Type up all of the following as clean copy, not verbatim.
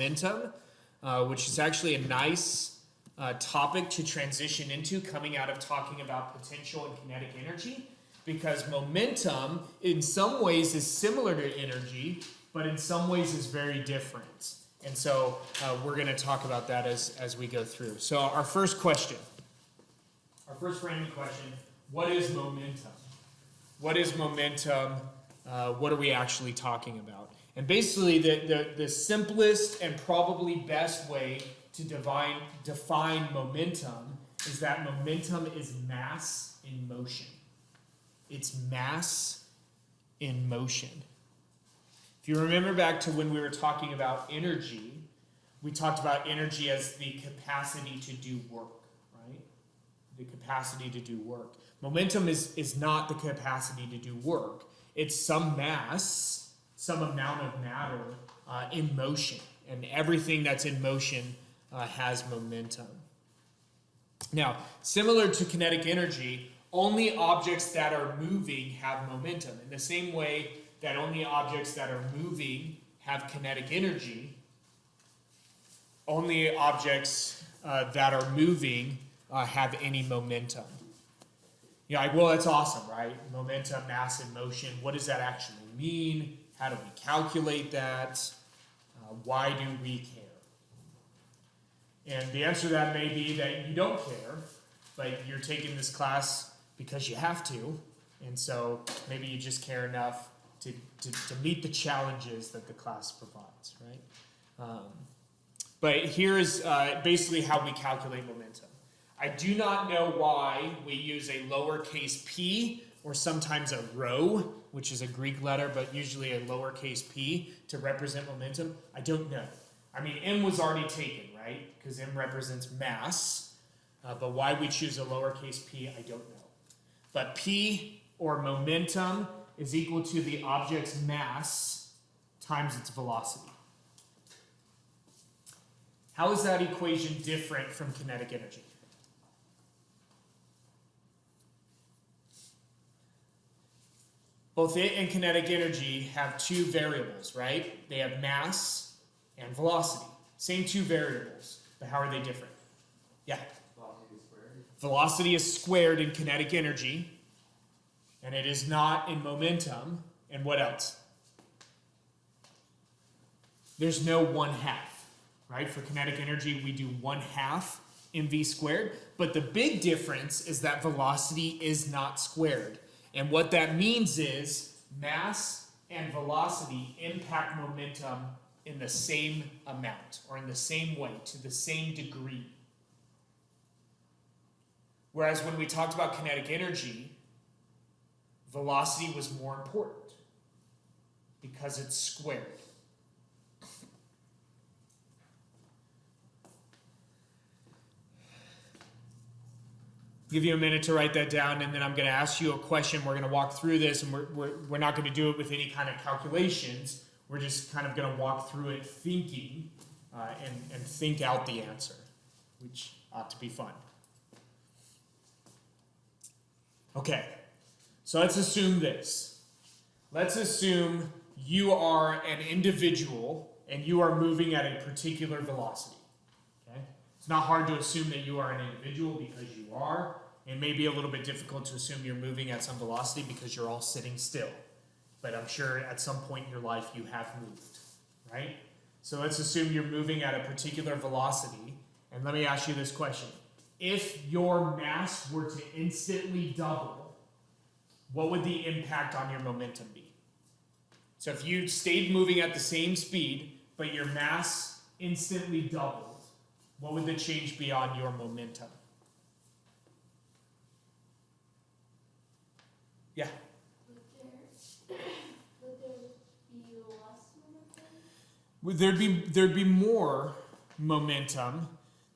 momentum, which is actually a nice topic to transition into coming out of talking about potential and kinetic energy, because momentum in some ways is similar to energy, but in some ways is very different. And so we're going to talk about that as we go through. So our first question, our first random question, what is momentum? What is momentum? What are we actually talking about? And basically the simplest and probably best way to define momentum is that momentum is mass in motion. It's mass in motion. If you remember back to when we were talking about energy, we talked about energy as the capacity to do work, right? The capacity to do work. Momentum is not the capacity to do work. It's some mass, some amount of matter in motion. And everything that's in motion has momentum. Now, similar to kinetic energy, only objects that are moving have momentum. In the same way that only objects that are moving have kinetic energy, only objects that are moving have any momentum. You're like, well, that's awesome, right? Momentum, mass in motion. What does that actually mean? How do we calculate that? Why do we care? And the answer to that may be that you don't care, but you're taking this class because you have to, and so maybe you just care enough to meet the challenges that the class provides, right? But here is basically how we calculate momentum. I do not know why we use a lowercase p or sometimes a rho, which is a Greek letter, but usually a lowercase p to represent momentum. I don't know. I mean, m was already taken, right? Because m represents mass. But why we choose a lowercase p, I don't know. But p, or momentum, is equal to the object's mass times its velocity. How is that equation different from kinetic energy? Both it and kinetic energy have two variables, right? They have mass and velocity. Same two variables, but how are they different? Yeah? Velocity is squared. Velocity is squared in kinetic energy, and it is not in momentum. And what else? There's no 1/2, right? For kinetic energy, we do 1/2 mv squared, but the big difference is that velocity is not squared. And what that means is mass and velocity impact momentum in the same amount, or in the same way, to the same degree. Whereas when we talked about kinetic energy, velocity was more important because it's squared. Give you a minute to write that down, and then I'm going to ask you a question. We're going to walk through this, and we're not going to do it with any kind of calculations. We're just kind of going to walk through it thinking and think out the answer, which ought to be fun. Okay, so let's assume this. Let's assume you are an individual and you are moving at a particular velocity. Okay? It's not hard to assume that you are an individual because you are. It may be a little bit difficult to assume you're moving at some velocity because you're all sitting still. But I'm sure at some point in your life you have moved, right? So let's assume you're moving at a particular velocity. And let me ask you this question. If your mass were to instantly double, what would the impact on your momentum be? So if you stayed moving at the same speed, but your mass instantly doubled, what would the change be on your momentum? Yeah? Would there be less momentum? There'd be more momentum.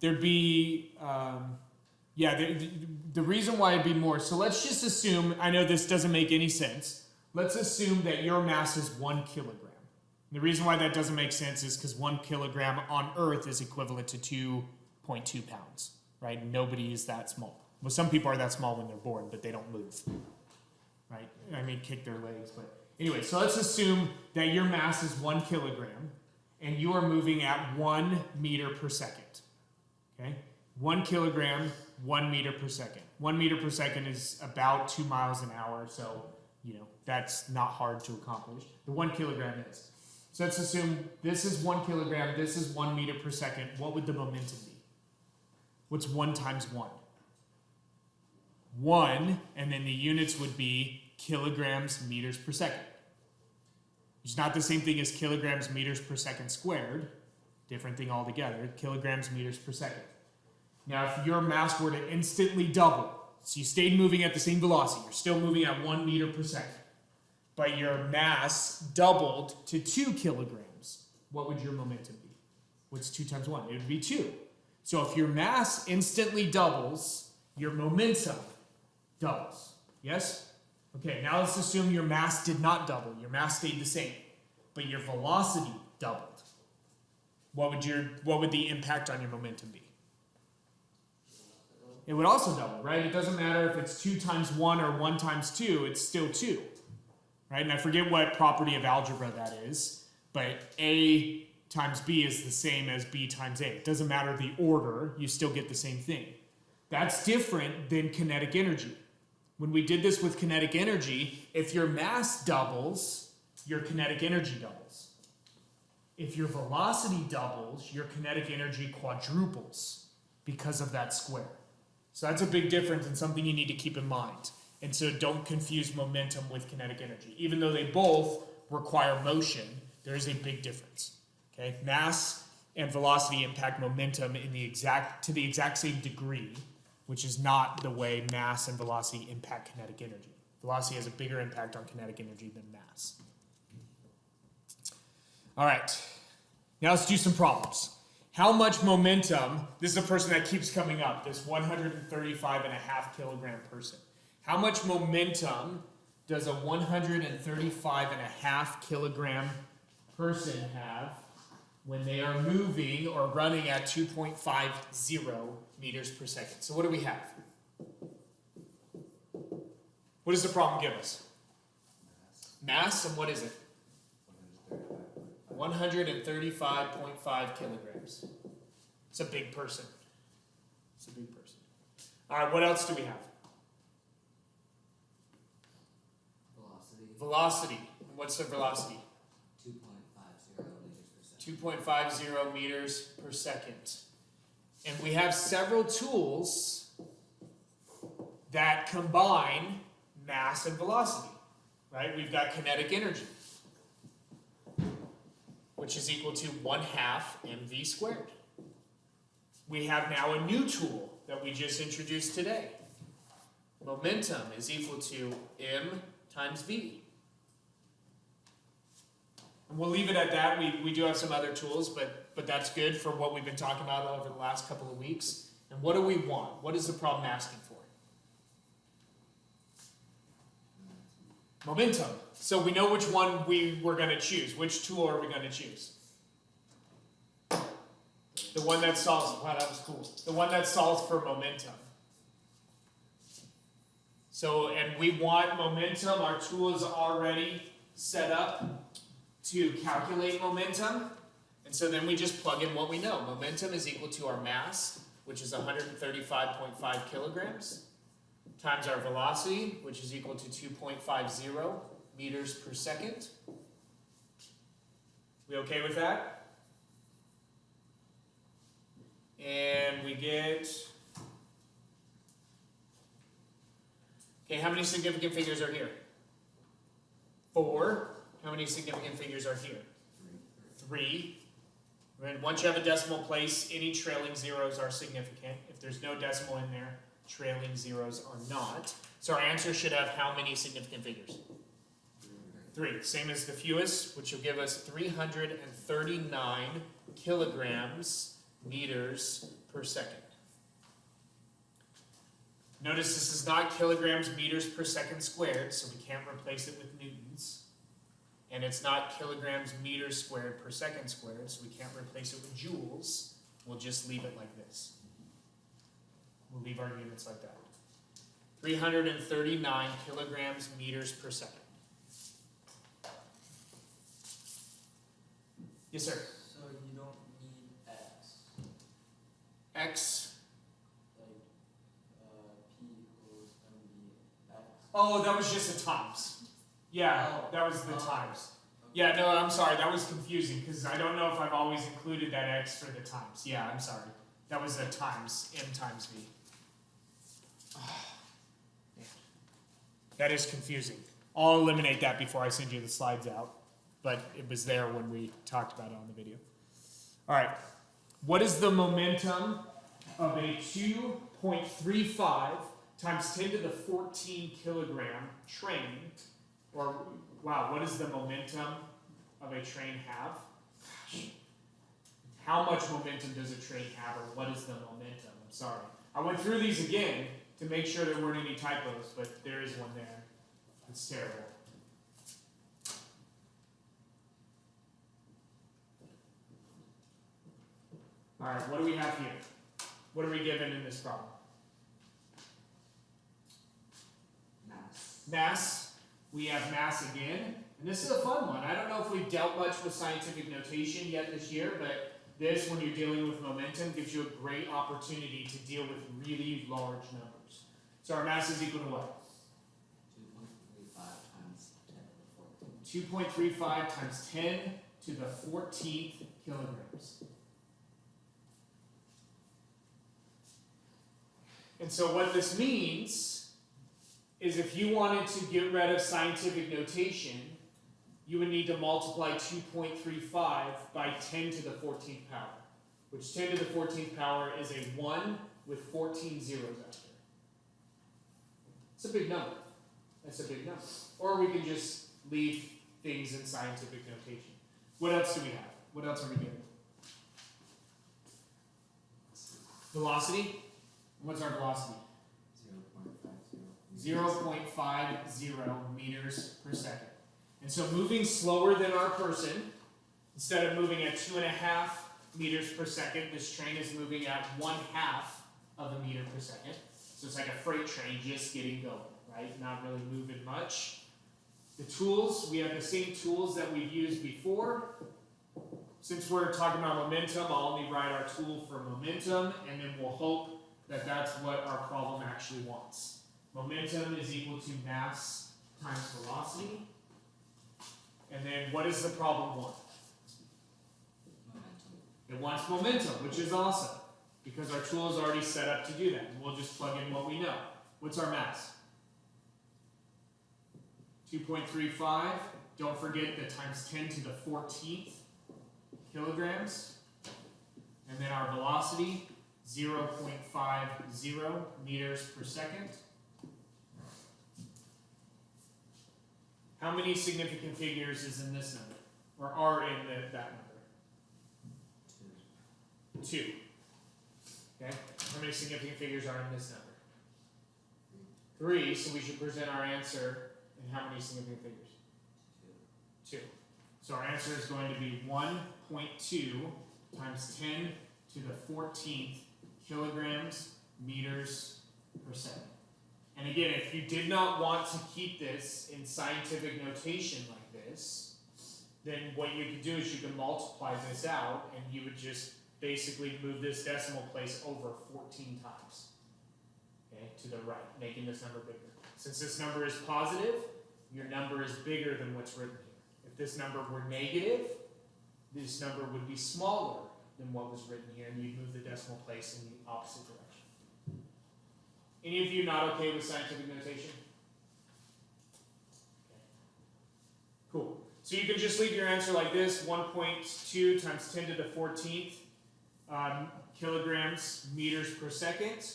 There'd be, the reason why it'd be more, so let's just assume, I know this doesn't make any sense, let's assume that your mass is 1 kilogram. The reason why that doesn't make sense is because 1 kilogram on Earth is equivalent to 2.2 pounds, right? Nobody is that small. Well, some people are that small when they're born, but they don't move, right? I mean, kick their legs, but anyway, so let's assume that your mass is 1 kilogram, and you are moving at 1 meter per second. Okay? 1 kilogram, 1 meter per second. 1 meter per second is about 2 miles an hour, so that's not hard to accomplish. The 1 kilogram is. So let's assume this is 1 kilogram, this is 1 meter per second. What would the momentum be? What's 1 times 1? 1, and then the units would be kilograms meters per second. It's not the same thing as kilograms meters per second squared. Different thing altogether. Kilograms meters per second. Now, if your mass were to instantly double, so you stayed moving at the same velocity, you're still moving at 1 meter per second, but your mass doubled to 2 kilograms, what would your momentum be? What's 2 times 1? It would be 2. So if your mass instantly doubles, your momentum doubles. Yes? Okay, now let's assume your mass did not double. Your mass stayed the same, but your velocity doubled. What would the impact on your momentum be? It would also double, right? It doesn't matter if it's 2 times 1 or 1 times 2, it's still 2. Right? And I forget what property of algebra that is, but A times B is the same as B times A. It doesn't matter the order, you still get the same thing. That's different than kinetic energy. When we did this with kinetic energy, if your mass doubles, your kinetic energy doubles. If your velocity doubles, your kinetic energy quadruples because of that square. So that's a big difference and something you need to keep in mind. And so don't confuse momentum with kinetic energy. Even though they both require motion, there is a big difference. Okay? Mass and velocity impact momentum to the exact same degree, which is not the way mass and velocity impact kinetic energy. Velocity has a bigger impact on kinetic energy than mass. All right, now let's do some problems. How much momentum, this is a person that keeps coming up, this 135.5 kilogram person. How much momentum does a 135.5 kilogram person have when they are moving or running at 2.50 meters per second? So what do we have? What does the problem give us? Mass, and what is it? 135.5 kilograms. It's a big person. It's a big person. All right, what else do we have? Velocity. What's the velocity? 2.50 meters per second. And we have several tools that combine mass and velocity, right? We've got kinetic energy, which is equal to 1/2 mv squared. We have now a new tool that we just introduced today. Momentum is equal to m times v. And we'll leave it at that. We do have some other tools, but that's good for what we've been talking about over the last couple of weeks. And what do we want? What is the problem asking for? Momentum. So we know which one we're going to choose. Which tool are we going to choose? The one that solves, wow, that was cool. The one that solves for momentum. So, and we want momentum. Our tool is already set up to calculate momentum. And so then we just plug in what we know. Momentum is equal to our mass, which is 135.5 kilograms, times our velocity, which is equal to 2.50 meters per second. We okay with that? And we get, okay, how many significant figures are here? 4. How many significant figures are here? 3. And once you have a decimal place, any trailing zeros are significant. If there's no decimal in there, trailing zeros are not. So our answer should have how many significant figures? 3. Same as the fewest, which will give us 339 kilograms meters per second. Notice this is not kilograms meters per second squared, so we can't replace it with newtons. And it's not kilograms meters squared per second squared, so we can't replace it with joules. We'll just leave it like this. We'll leave our units like that. 339 kilograms meters per second. Yes, sir? x. Like, P equals MB X. Oh, that was just the times. Yeah, that was the times. Yeah, no, I'm sorry, that was confusing because I don't know if I've always included that x for the times. Yeah, I'm sorry. That was a times, m times v. Oh, man. That is confusing. I'll eliminate that before I send you the slides out, but it was there when we talked about it on the video. All right, what is the momentum of a 2.35 times 10 to the 14 kilogram train? Or, wow, what does the momentum of a train have? Gosh. How much momentum does a train have, or what is the momentum? I'm sorry. I went through these again to make sure there weren't any typos, but there is one there. It's terrible. All right, what do we have here? What are we given in this problem? Mass. Mass. We have mass again, and this is a fun one. I don't know if we've dealt much with scientific notation yet this year, but this, when you're dealing with momentum, gives you a great opportunity to deal with really large numbers. So our mass is equal to what? 2.35 times 10 to the 14th. 2.35 times 10 to the 14th kilograms. And so what this means is if you wanted to get rid of scientific notation, you would need to multiply 2.35 by 10 to the 14th power, which 10 to the 14th power is a 1 with 14 zeros after. It's a big number. That's a big number. Or we can just leave things in scientific notation. What else do we have? What else are we given? Velocity? What's our velocity? 0.50 meters per second. And so moving slower than our person, instead of moving at 2.5 meters per second, this train is moving at 1/2 of a meter per second. So it's like a freight train just getting going, right? Not really moving much. The tools, we have the same tools that we've used before. Since we're talking about momentum, I'll only write our tool for momentum, and then we'll hope that that's what our problem actually wants. Momentum is equal to mass times velocity. And then what does the problem want? Momentum. It wants momentum, which is awesome, because our tool is already set up to do that. And we'll just plug in what we know. What's our mass? 2.35. Don't forget the times 10 to the 14th kilograms. And then our velocity, 0.50 meters per second. How many significant figures is in this number? Or are in that number? 2. Okay? How many significant figures are in this number? 3. So we should present our answer in how many significant figures? 2. So our answer is going to be 1.2 times 10 to the 14th kilograms meters per second. And again, if you did not want to keep this in scientific notation like this, then what you could do is you can multiply this out, and you would just basically move this decimal place over 14 times, okay, to the right, making this number bigger. Since this number is positive, your number is bigger than what's written here. If this number were negative, this number would be smaller than what was written here, and you'd move the decimal place in the opposite direction. Any of you not okay with scientific notation? Okay. Cool. So you can just leave your answer like this, 1.2 times 10 to the 14th kilograms meters per second.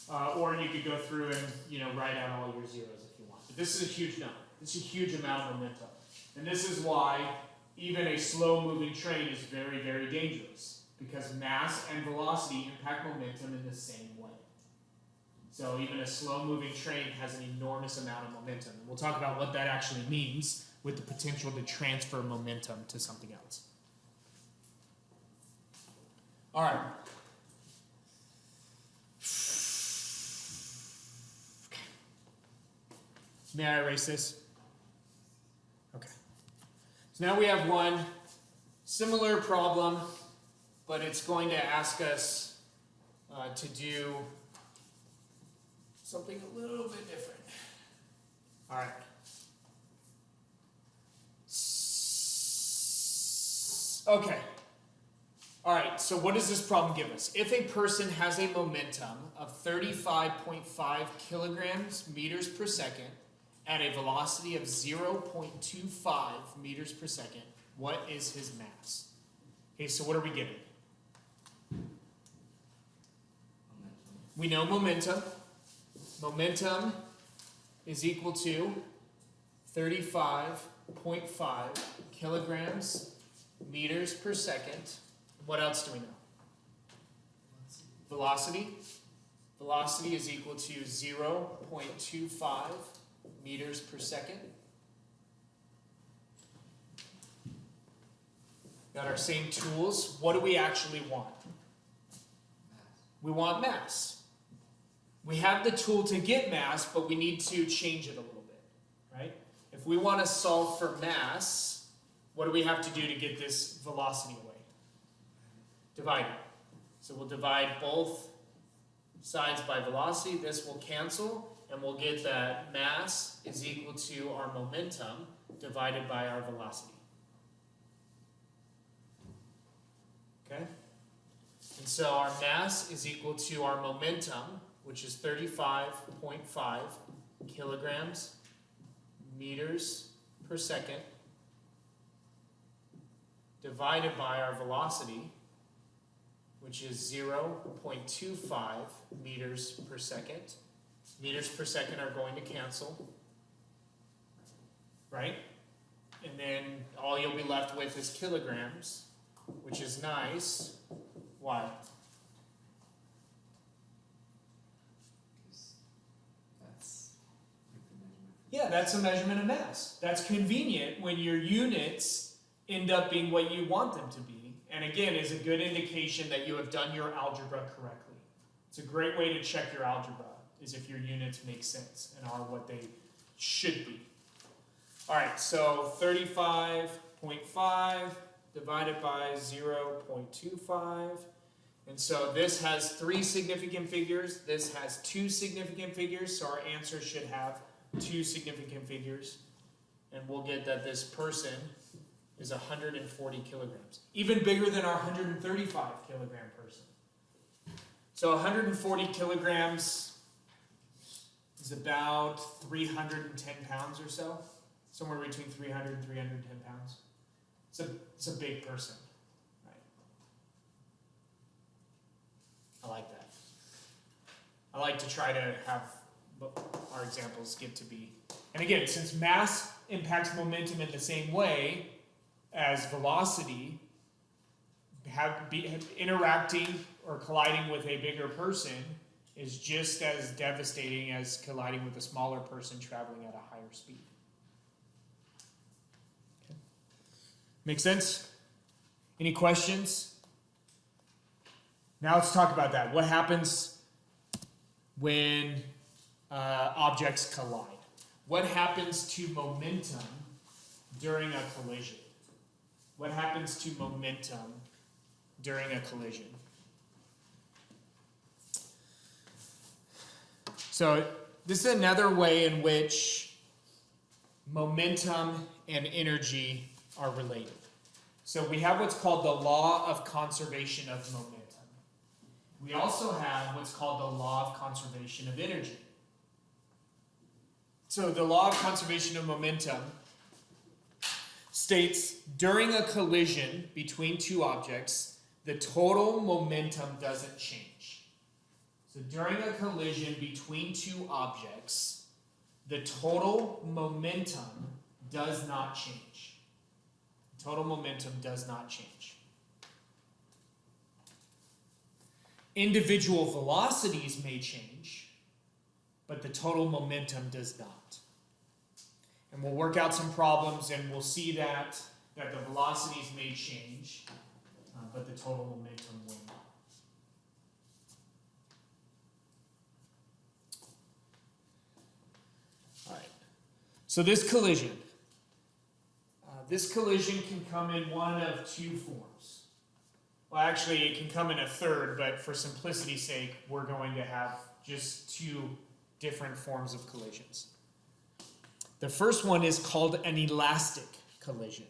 Or you could go through and write out all your zeros if you want. But this is a huge number. This is a huge amount of momentum. And this is why even a slow-moving train is very, very dangerous, because mass and velocity impact momentum in the same way. So even a slow-moving train has an enormous amount of momentum. And we'll talk about what that actually means with the potential to transfer momentum to something else. All right. May I erase this? Okay. So now we have one similar problem, but it's going to ask us to do something a little bit different. All right. Okay. All right, so what does this problem give us? If a person has a momentum of 35.5 kilograms meters per second at a velocity of 0.25 meters per second, what is his mass? Okay, so what are we getting? We know momentum. Momentum is equal to 35.5 kilograms meters per second. What else do we know? Velocity. Velocity is equal to 0.25 meters per second. Got our same tools. What do we actually want? We want mass. We have the tool to get mass, but we need to change it a little bit, right? If we want to solve for mass, what do we have to do to get this velocity away? Divide it. So we'll divide both sides by velocity. This will cancel, and we'll get that mass is equal to our momentum divided by our velocity. Okay? And so our mass is equal to our momentum, which is 35.5 kilograms meters per second, divided by our velocity, which is 0.25 meters per second. Meters per second are going to cancel, right? And then all you'll be left with is kilograms, which is nice. Why? Yeah, that's a measurement of mass. That's convenient when your units end up being what you want them to be. And again, is a good indication that you have done your algebra correctly. It's a great way to check your algebra, is if your units make sense and are what they should be. All right, so 35.5 divided by 0.25. And so this has 3 significant figures. This has 2 significant figures, so our answer should have 2 significant figures. And we'll get that this person is 140 kilograms. Even bigger than our 135 kilogram person. So 140 kilograms is about 310 pounds or so. Somewhere between 300 and 310 pounds. It's a big person, right? I like that. I like to try to have our examples get to be. And again, since mass impacts momentum in the same way as velocity, interacting or colliding with a bigger person is just as devastating as colliding with a smaller person traveling at a higher speed. Okay. Make sense? Any questions? Now let's talk about that. What happens when objects collide? What happens to momentum during a collision? What happens to momentum during a collision? So this is another way in which momentum and energy are related. So we have what's called the law of conservation of momentum. We also have what's called the law of conservation of energy. So the law of conservation of momentum states during a collision between two objects, the total momentum doesn't change. So during a collision between two objects, the total momentum does not change. Total momentum does not change. Individual velocities may change, but the total momentum does not. And we'll work out some problems and we'll see that the velocities may change, but the total momentum will not. All right. So this collision can come in one of two forms. Well, actually, it can come in a third, but for simplicity's sake, we're going to have just two different forms of collisions. The first one is called an elastic collision.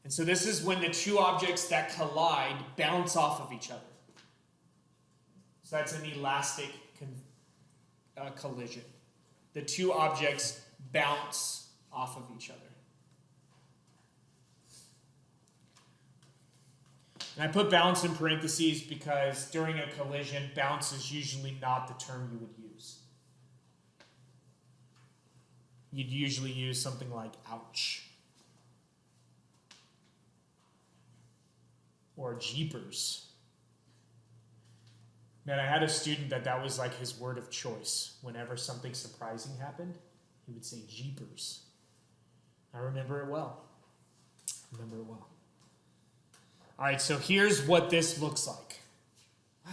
And so this is when the two objects that collide bounce off of each other. So that's an elastic collision. The two objects bounce off of each other. And I put bounce in parentheses because during a collision, bounce is usually not the term you would use. You'd usually use something like ouch. Or jeepers. Man, I had a student that was like his word of choice. Whenever something surprising happened, he would say jeepers. I remember it well. All right, so here's what this looks like.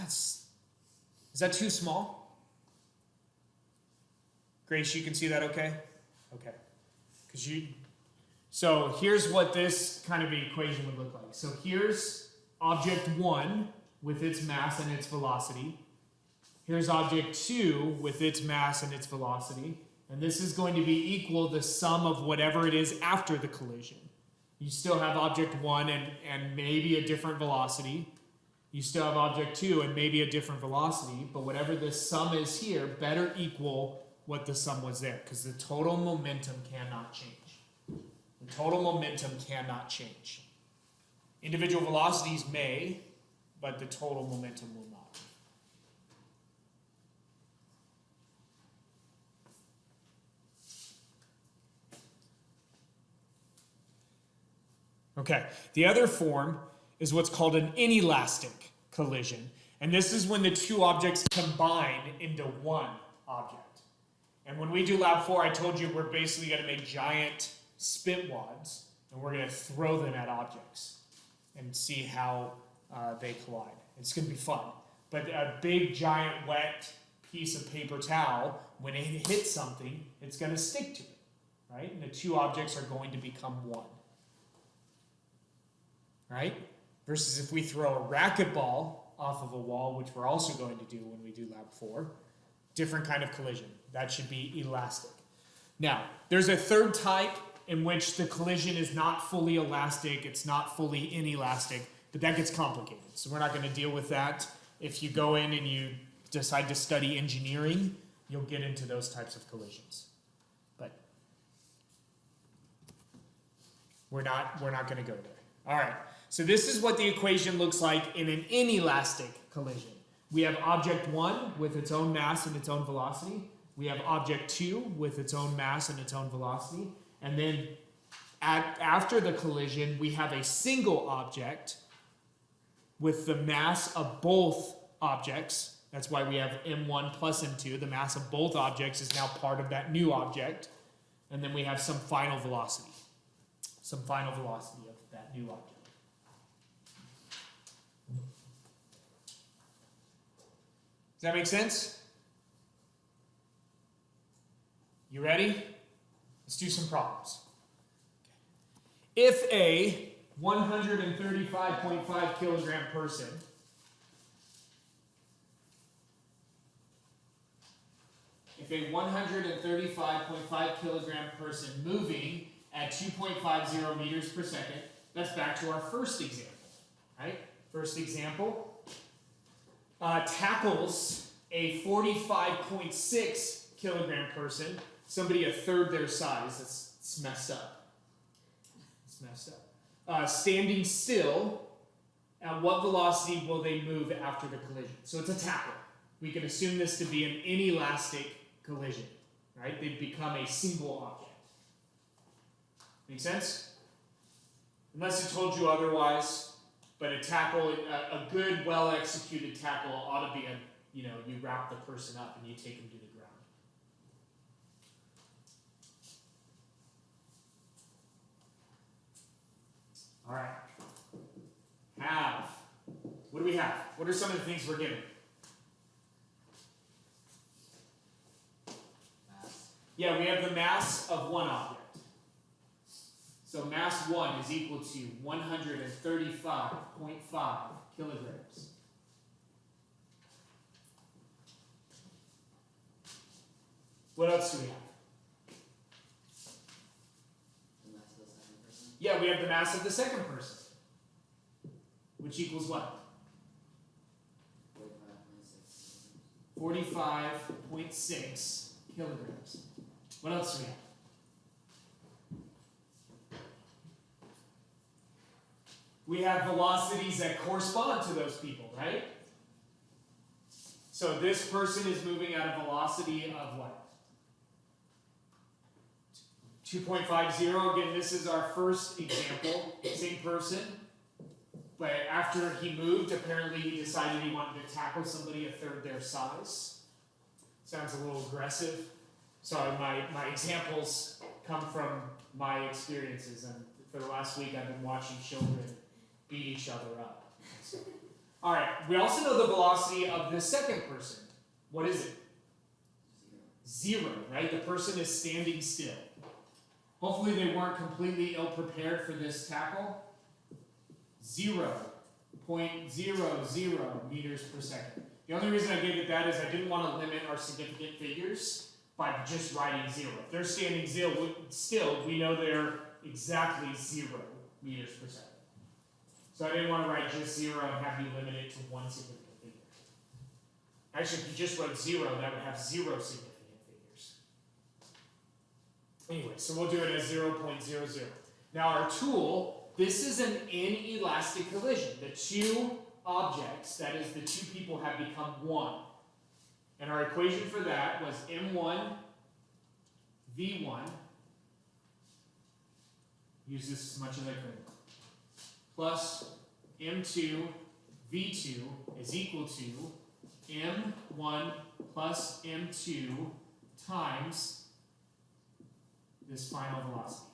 Is that too small? Grace, you can see that okay? Okay. So here's what this kind of equation would look like. So here's object 1 with its mass and its velocity. Here's object 2 with its mass and its velocity. And this is going to be equal the sum of whatever it is after the collision. You still have object 1 and maybe a different velocity. You still have object 2 and maybe a different velocity. But whatever the sum is here better equal what the sum was there. Because the total momentum cannot change. The total momentum cannot change. Individual velocities may, but the total momentum will not. Okay, the other form is what's called an inelastic collision. And this is when the two objects combine into one object. And when we do lab 4, I told you we're basically going to make giant spit wads, and we're going to throw them at objects and see how they collide. It's going to be fun. But a big, giant, wet piece of paper towel, when it hits something, it's going to stick to it, right? And the two objects are going to become one. Right? Versus if we throw a racquetball off of a wall, which we're also going to do when we do lab 4, different kind of collision. That should be elastic. Now, there's a third type in which the collision is not fully elastic, it's not fully inelastic, but that gets complicated. So we're not going to deal with that. If you go in and you decide to study engineering, you'll get into those types of collisions. But we're not going to go there. All right. So this is what the equation looks like in an inelastic collision. We have object 1 with its own mass and its own velocity. We have object 2 with its own mass and its own velocity. And then after the collision, we have a single object with the mass of both objects. That's why we have m1 plus m2. The mass of both objects is now part of that new object. And then we have some final velocity. Some final velocity of that new object. Does that make sense? You ready? Let's do some problems. If a 135.5 kilogram person moving at 2.50 meters per second, that's back to our first example, right? First example, tackles a 45.6 kilogram person, somebody a third their size. That's messed up. It's messed up. Standing still, at what velocity will they move after the collision? So it's a tackle. We can assume this to be an inelastic collision, right? They've become a single object. Make sense? Unless it told you otherwise. But a tackle, a good, well-executed tackle ought to be you wrap the person up and you take them to the ground. All right. Have. What do we have? What are some of the things we're given? Mass. Yeah, we have the mass of one object. So mass 1 is equal to 135.5 kilograms. What else do we have? The mass of the second person. Yeah, we have the mass of the second person, which equals what? 45.6 kilograms. What else do we have? We have velocities that correspond to those people, right? So this person is moving at a velocity of what? 2.50. Again, this is our first example. Same person. But after he moved, apparently he decided he wanted to tackle somebody a third their size. Sounds a little aggressive. Sorry, my examples come from my experiences. And for the last week, I've been watching children beat each other up. So. All right, we also know the velocity of the second person. What is it? 0, right? The person is standing still. Hopefully they weren't completely ill-prepared for this tackle. 0.00 meters per second. The only reason I gave it that is I didn't want to limit our significant figures by just writing 0. If they're standing still, we know they're exactly 0 meters per second. So I didn't want to write just 0 and have you limit it to one significant figure. Actually, if you just wrote 0, that would have 0 significant figures. Anyway, so we'll do it as 0.00. Now our tool, this is an inelastic collision. The two objects, that is the two people, have become one. And our equation for that was m1 v1, use this as much as I could, plus m2 v2 is equal to m1 plus m2 times this final velocity.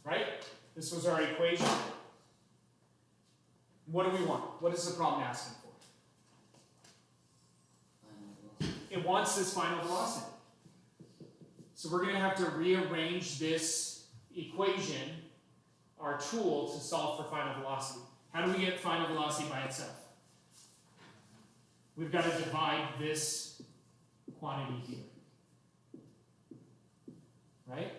Right? This was our equation. What do we want? What is the problem asking for? It wants this final velocity. So we're going to have to rearrange this equation, our tool, to solve for final velocity. How do we get final velocity by itself? We've got to divide this quantity here. Right?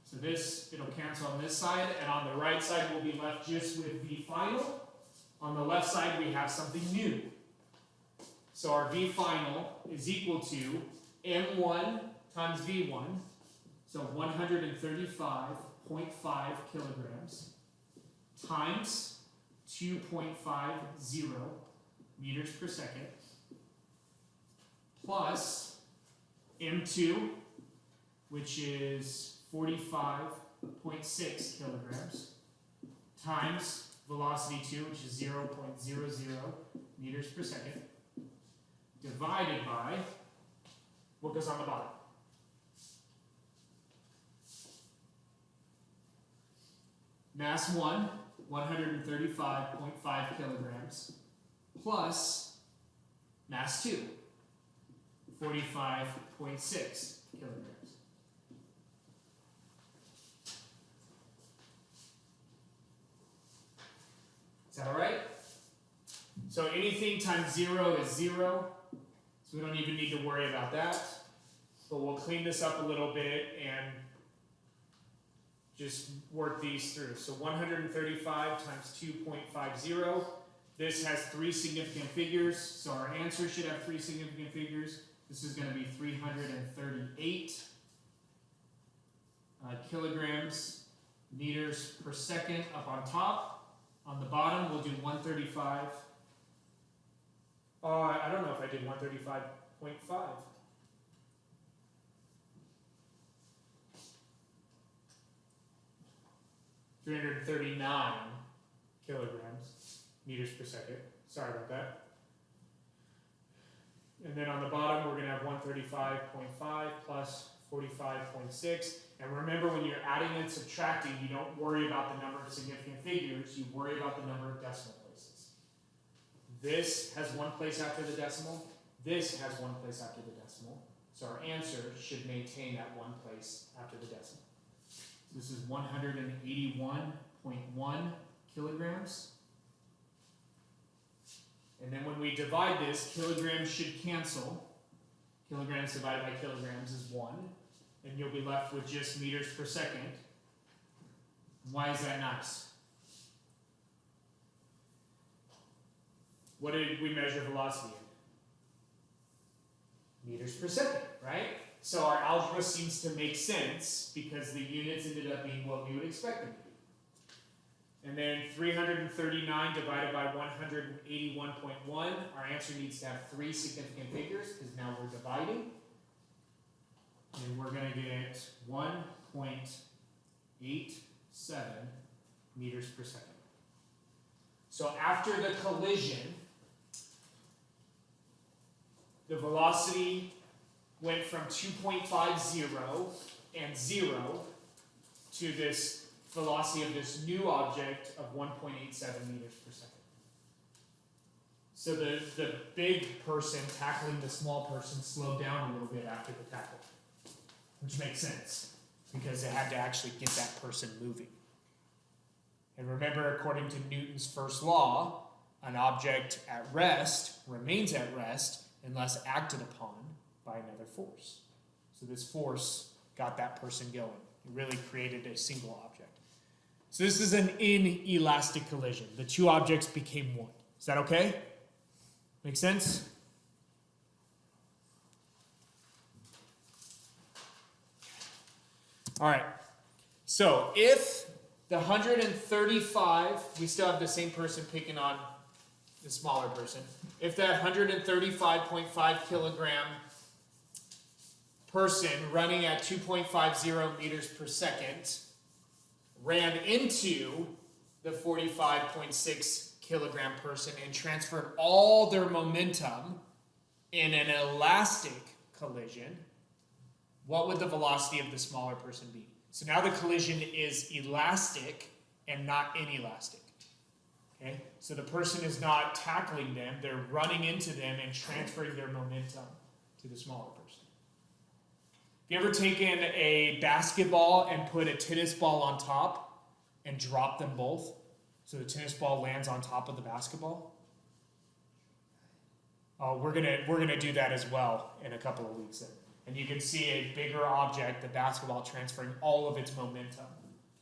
So this, it'll cancel on this side, and on the right side we'll be left just with v final. On the left side we have something new. So our v final is equal to m1 times v1, so 135.5 kilograms, times 2.50 meters per second, plus m2, which is 45.6 kilograms, times velocity 2, which is 0.00 meters per second, divided by what goes on the bottom. Mass 1, 135.5 kilograms, plus mass 2, 45.6 kilograms. Is that all right? So anything times 0 is 0, so we don't even need to worry about that. But we'll clean this up a little bit and just work these through. So 135 times 2.50. This has 3 significant figures, so our answer should have 3 significant figures. This is going to be 338 kilograms meters per second up on top. On the bottom, we'll do 135. I don't know if I did 135.5. $339 kilograms meters per second. Sorry about that. And then on the bottom, we're going to have 135.5 plus 45.6. And remember, when you're adding and subtracting, you don't worry about the number of significant figures, you worry about the number of decimal places. This has one place after the decimal, this has one place after the decimal. So our answer should maintain that one place after the decimal. So this is 181.1 kilograms. And then when we divide this, kilograms should cancel. Kilograms divided by kilograms is 1. And you'll be left with just meters per second. Why is that nice? What did we measure velocity in? Meters per second, right? So our algebra seems to make sense because the units ended up being what we would expect them to be. And then 339 divided by 181.1, our answer needs to have 3 significant figures because now we're dividing. And we're going to get 1.87 meters per second. So after the collision, the velocity went from 2.50 and 0 to this velocity of this new object of 1.87 meters per second. So the big person tackling the small person slowed down a little bit after the tackle, which makes sense because they had to actually get that person moving. And remember, according to Newton's first law, an object at rest remains at rest unless acted upon by another force. So this force got that person going. It really created a single object. So this is an inelastic collision. The two objects became one. Is that okay? Make sense? All right. So if the 135, we still have the same person picking on the smaller person. If that 135.5 kilogram person running at 2.50 meters per second ran into the 45.6 kilogram person and transferred all their momentum in an elastic collision, what would the velocity of the smaller person be? So now the collision is elastic and not inelastic. Okay? So the person is not tackling them, they're running into them and transferring their momentum to the smaller person. Have you ever taken a basketball and put a tennis ball on top and dropped them both? So the tennis ball lands on top of the basketball? Oh, we're gonna do that as well in a couple of weeks. And you can see a bigger object, the basketball, transferring all of its momentum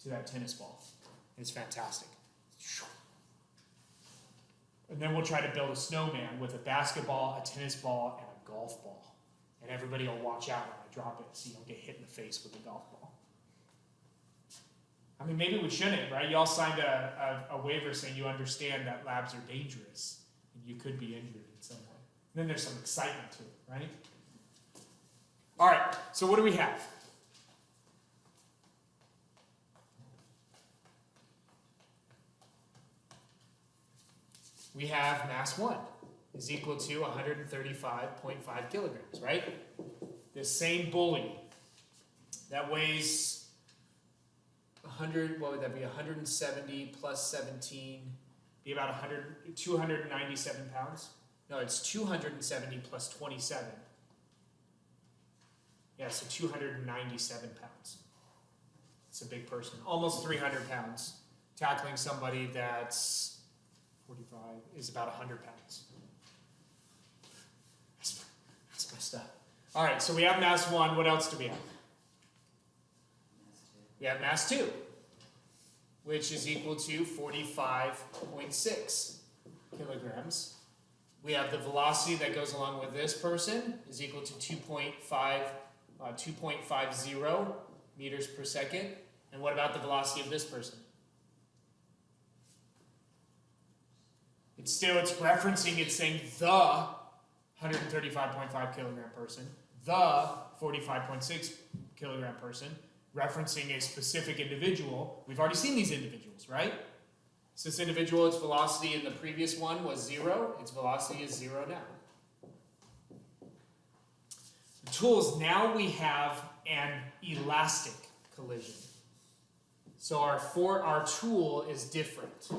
to that tennis ball. It's fantastic. And then we'll try to build a snowman with a basketball, a tennis ball, and a golf ball. And everybody will watch out when I drop it so you don't get hit in the face with the golf ball. I mean, maybe we shouldn't, right? You all signed a waiver saying you understand that labs are dangerous and you could be injured in some way. And then there's some excitement to it, right? All right, so what do we have? We have mass 1 is equal to 135.5 kilograms, right? This same bully that weighs 100, what would that be? 170 plus 17, be about 297 pounds? No, it's 270 plus 27. Yeah, so 297 pounds. It's a big person. Almost 300 pounds. Tackling somebody that's 45 is about 100 pounds. That's messed up. All right, so we have mass 1. What else do we have? We have mass 2, which is equal to 45.6 kilograms. We have the velocity that goes along with this person is equal to 2.50 meters per second. And what about the velocity of this person? It's referencing, it's saying the 135.5 kilogram person, the 45.6 kilogram person, referencing a specific individual. We've already seen these individuals, right? So this individual, its velocity in the previous one was 0. Its velocity is 0 now. The tools, now we have an elastic collision. So our tool is different.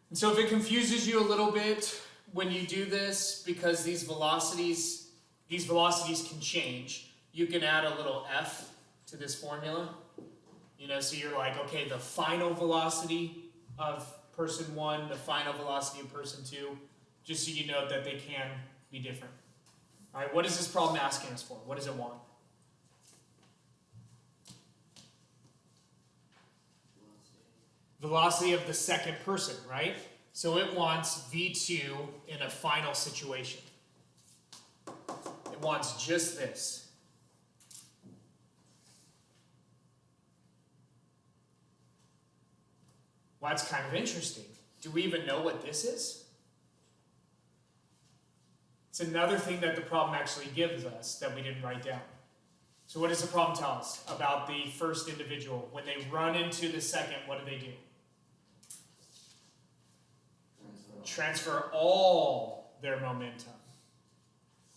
And so if it confuses you a little bit when you do this, because these velocities can change, you can add a little f to this formula. So you're like, okay, the final velocity of person 1, the final velocity of person 2, just so you know that they can be different. All right, what is this problem asking us for? What does it want? Velocity of the second person, right? So it wants v2 in a final situation. It wants just this. Well, that's kind of interesting. Do we even know what this is? It's another thing that the problem actually gives us that we didn't write down. So what does the problem tell us about the first individual? When they run into the second, what do? Transfer all their momentum.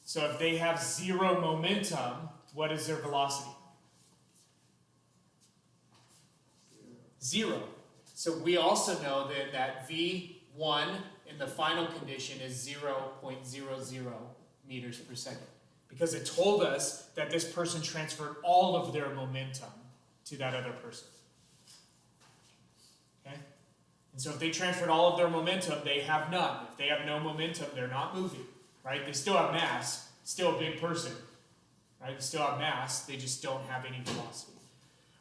So if they have 0 momentum, what is their velocity? 0. So we also know then that V1 in the final condition is 0.00 meters per second. Because it told us that this person transferred all of their momentum to that other person. Okay? And so if they transferred all of their momentum, they have none. If they have no momentum, they're not moving. Right? They still have mass, still a big person. Right? They still have mass, they just don't have any velocity.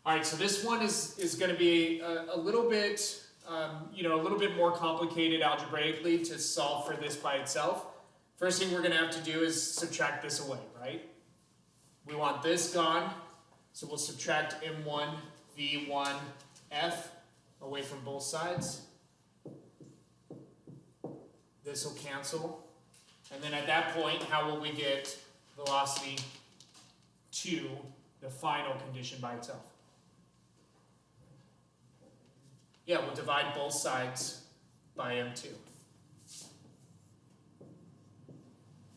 All right, so this one is going to be a little bit, a little bit more complicated algebraically to solve for this by itself. First thing we're going to have to do is subtract this away, right? We want this gone, so we'll subtract m1, v1, f away from both sides. This will cancel. And then at that point, how will we get velocity to the final condition by itself? Yeah, we'll divide both sides by m2.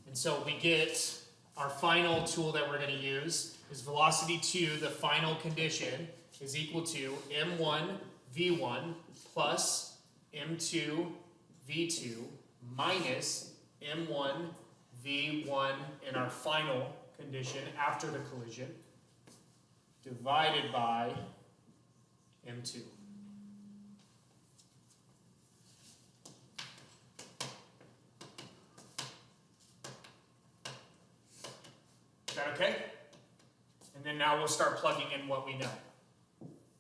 And so we get our final tool that we're going to use is velocity to the final condition is equal to m1 v1 plus m2 v2 minus m1 v1 in our final condition after the collision divided by m2. Is that okay? And then now we'll start plugging in what we know.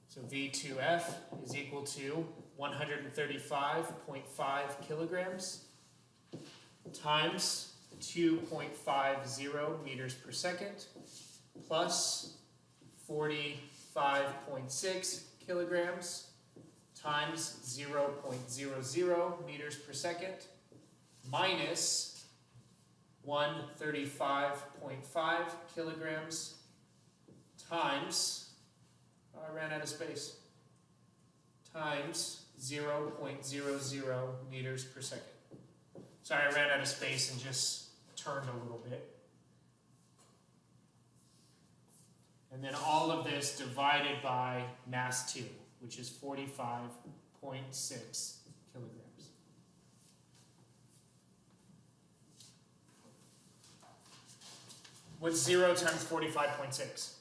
So V2F is equal to 135.5 kilograms times 2.50 meters per second plus 45.6 kilograms times 0.00 meters per second minus 135.5 kilograms times, I ran out of space, times 0.00 meters per second. Sorry, I ran out of space and just turned a little bit. And then all of this divided by mass 2, which is 45.6 kilograms. What's 0 times 45.6?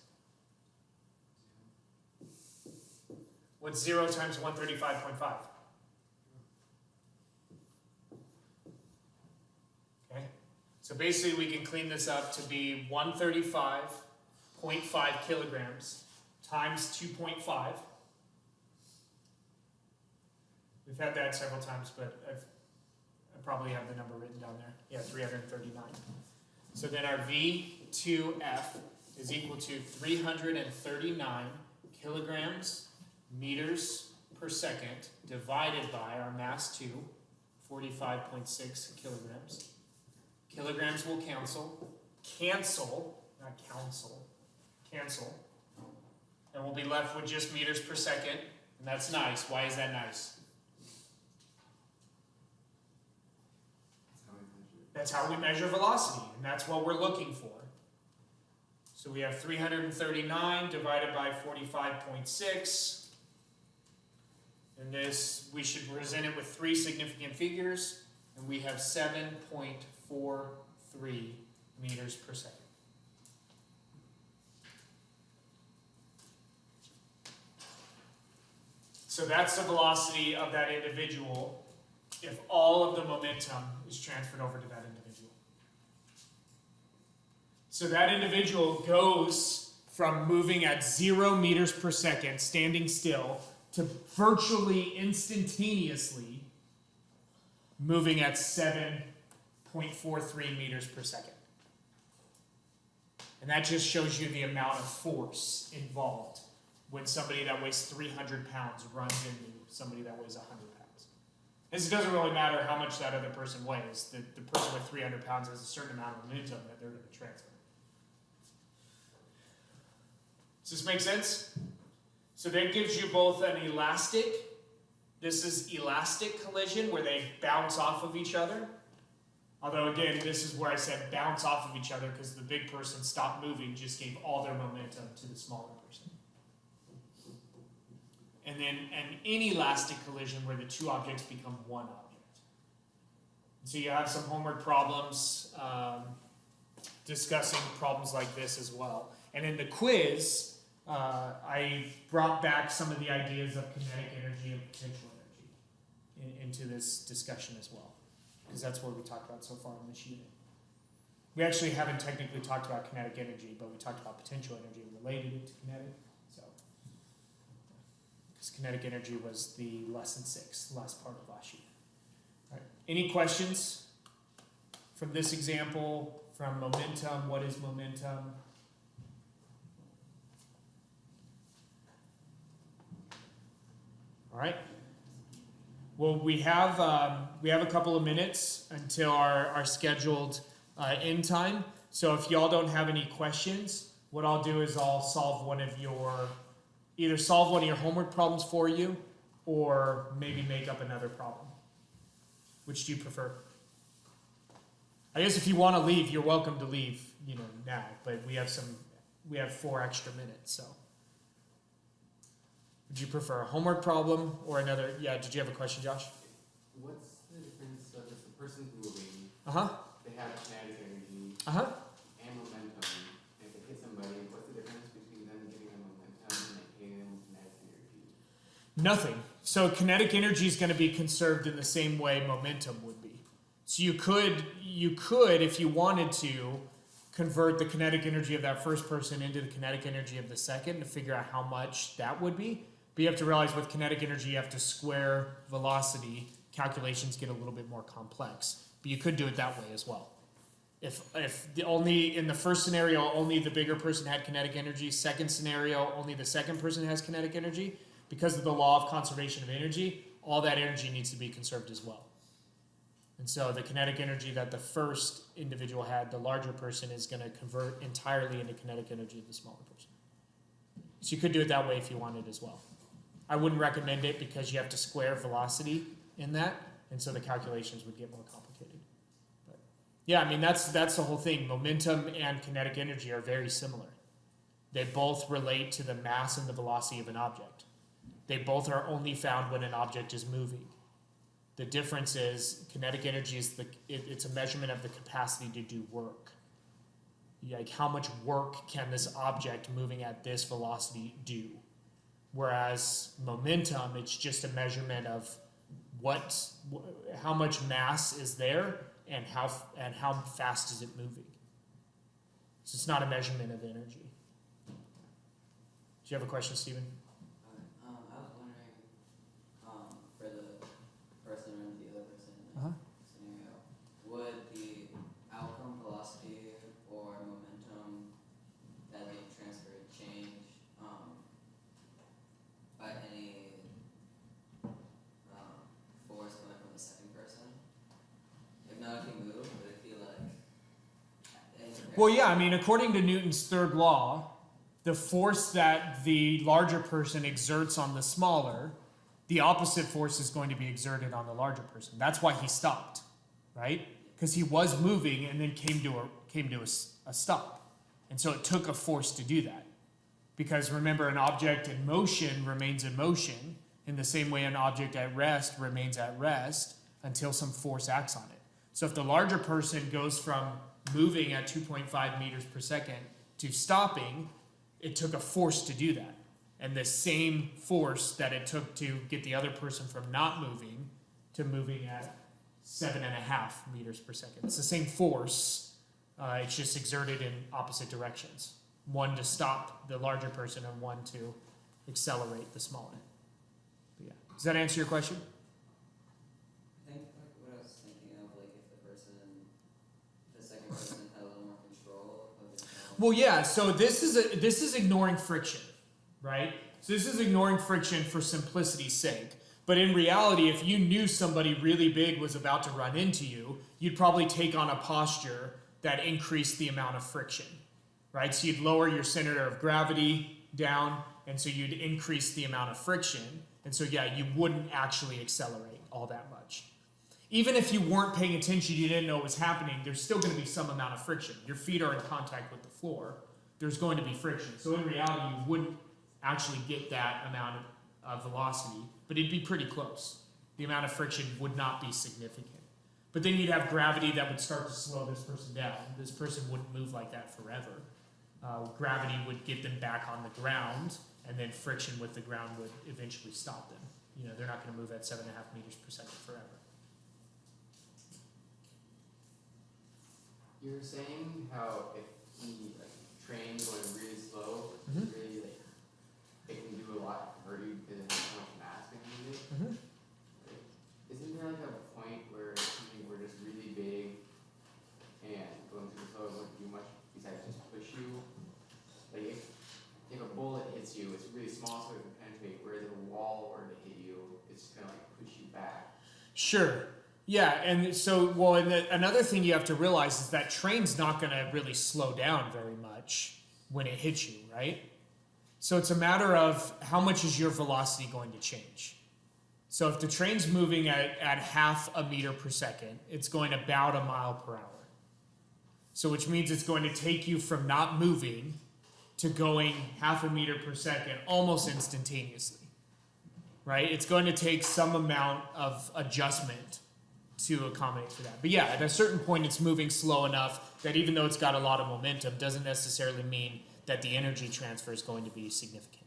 What's 0 times 135.5? Okay, so basically we can clean this up to be 135.5 kilograms times 2.5. We've had that several times, but I probably have the number written down there. Yeah, 339. So then our V2F is equal to 339 kilograms meters per second divided by our mass 2, 45.6 kilograms. Kilograms will cancel, not counsel, cancel. And we'll be left with just meters per second, and that's nice. Why is that nice? That's how we measure velocity, and that's what we're looking for. So we have 339 divided by 45.6, and And this, we should present it with 3 significant figures, and we have 7.43 meters per second. So that's the velocity of that individual if all of the momentum is transferred over to that individual. So that individual goes from moving at 0 meters per second, standing still, to virtually instantaneously moving at 7.43 meters per second. And that just shows you the amount of force involved when somebody that weighs 300 pounds runs into somebody that weighs 100 pounds. It doesn't really matter how much that other person weighs. The person with 300 pounds has a certain amount of momentum that they're going to transfer. Does this make sense? So that gives you both an elastic. This is elastic collision where they bounce off of each other. Although again, this is where I said bounce off of each other because the big person stopped moving, just gave all their momentum to the smaller person. And then an inelastic collision where the 2 objects become 1 object. So you have some homework problems discussing problems like this as well. And in the quiz, I brought back some of the ideas of kinetic energy and potential energy into this discussion as well, because that's what we talked about so far in this unit. We actually haven't technically talked about kinetic energy, but we talked about potential energy related to kinetic. So, because kinetic energy was the lesson 6, the last part of last unit. All right. Any questions from this example, from momentum? What is momentum? All right. Well, we have a couple of minutes until our scheduled end time. So if y'all don't have any questions, what I'll do is I'll solve either solve one of your homework problems for you, or maybe make up another problem. Which do you prefer? I guess if you want to leave, you're welcome to leave, now. But we have 4 extra minutes, so. Would you prefer a homework problem or another? Yeah, did you have a question, Josh? What's the difference of if the person's moving, Uh-huh. they have kinetic energy Uh-huh. and momentum, and if they hit somebody, what's the difference between them getting a momentum and like hitting them with kinetic energy? Nothing. So kinetic energy is going to be conserved in the same way momentum would be. So you could, if you wanted to, convert the kinetic energy of that first person into the kinetic energy of the second to figure out how much that would be. But you have to realize with kinetic energy, you have to square velocity. Calculations get a little bit more complex. But you could do it that way as well. If in the first scenario, only the bigger person had kinetic energy, second scenario, only the second person has kinetic energy, because of the law of conservation of energy, all that energy needs to be conserved as well. And so the kinetic energy that the first individual had, the larger person is going to convert entirely into kinetic energy of the smaller person. So you could do it that way if you wanted as well. I wouldn't recommend it because you have to square velocity in that, and so the calculations would get more complicated. But yeah, I mean, that's the whole thing. Momentum and kinetic energy are very similar. They both relate to the mass and the velocity of an object. They both are only found when an object is moving. The difference is kinetic energy is it's a measurement of the capacity to do work. Like how much work can this object moving at this velocity do? Whereas momentum, it's just a measurement of how much mass is there and how fast is it moving. So it's not a measurement of energy. Do you have a question, Stephen? I was wondering, for the person and the other person in Uh-huh. the scenario, would the outcome velocity or momentum that they transferred change by any force coming from the second person? If not, if you move, would it be like? Well, yeah, I mean, according to Newton's third law, the force that the larger person exerts on the smaller, the opposite force is going to be exerted on the larger person. That's why he stopped, right? Because he was moving and then came to a stop. And so it took a force to do that. Because remember, an object in motion remains in motion, In the same way, an object at rest remains at rest until some force acts on it. So if the larger person goes from moving at 2.5 meters per second to stopping, it took a force to do that. And the same force that it took to get the other person from not moving to moving at 7.5 meters per second. It's the same force, it's just exerted in opposite directions. One to stop the larger person and one to accelerate the smaller. But yeah. Does that answer your question? I think like what I was thinking of, like if the second person had a little more control of his own. Well, yeah, so this is ignoring friction, right? So this is ignoring friction for simplicity's sake. But in reality, if you knew somebody really big was about to run into you, you'd probably take on a posture that increased the amount of friction, right? So you'd lower your center of gravity down, and so you'd increase the amount of friction. And so, yeah, you wouldn't actually accelerate all that much. Even if you weren't paying attention, you didn't know what was happening, there's still going to be some amount of friction. Your feet are in contact with the floor. There's going to be friction. So in reality, you wouldn't actually get that amount of velocity, but it'd be pretty close. The amount of friction would not be significant. But then you'd have gravity that would start to slow this person down. This person wouldn't move like that forever. Gravity would get them back on the ground, and then friction with the ground would eventually stop them. You know, they're not going to move at 7.5 meters per second forever. You were saying how if the train going really slow, Mhm. really like it can do a lot for you because it has so much mass behind it. Mm-hmm. Like, isn't there like a point where something were just really big and going super slow wouldn't do much besides just push you? Like if a bullet hits you, it's really small so it can penetrate, whereas if a wall were to hit you, it's just gonna like push you back. Sure. Yeah, and so, well, and another thing you have to realize is that train's not going to really slow down very much when it hits you, right? So it's a matter of how much is your velocity going to change. So if the train's moving at 0.5 meter per second, it's going about 1 mile per hour. So which means it's going to take you from not moving to going 0.5 meter per second almost instantaneously, right? It's going to take some amount of adjustment to accommodate for that. But yeah, at a certain point it's moving slow enough that even though it's got a lot of momentum, doesn't necessarily mean that the energy transfer is going to be significant.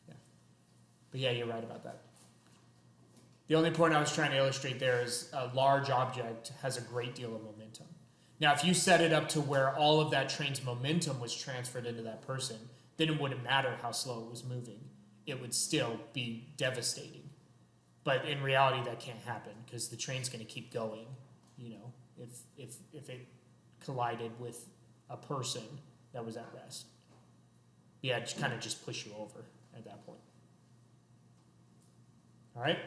Yeah. But yeah, you're right about that. The only point I was trying to illustrate there is a large object has a great deal of momentum. Now, if you set it up to where all of that train's momentum was transferred into that person, then it wouldn't matter how slow it was moving. It would still be devastating. But in reality, that can't happen because the train's going to keep going. You know, if it collided with a person that was at rest, yeah, it kind of just push you over at that point. All right.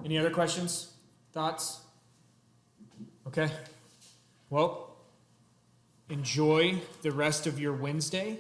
Any other questions, thoughts? Okay. Well, enjoy the rest of your Wednesday.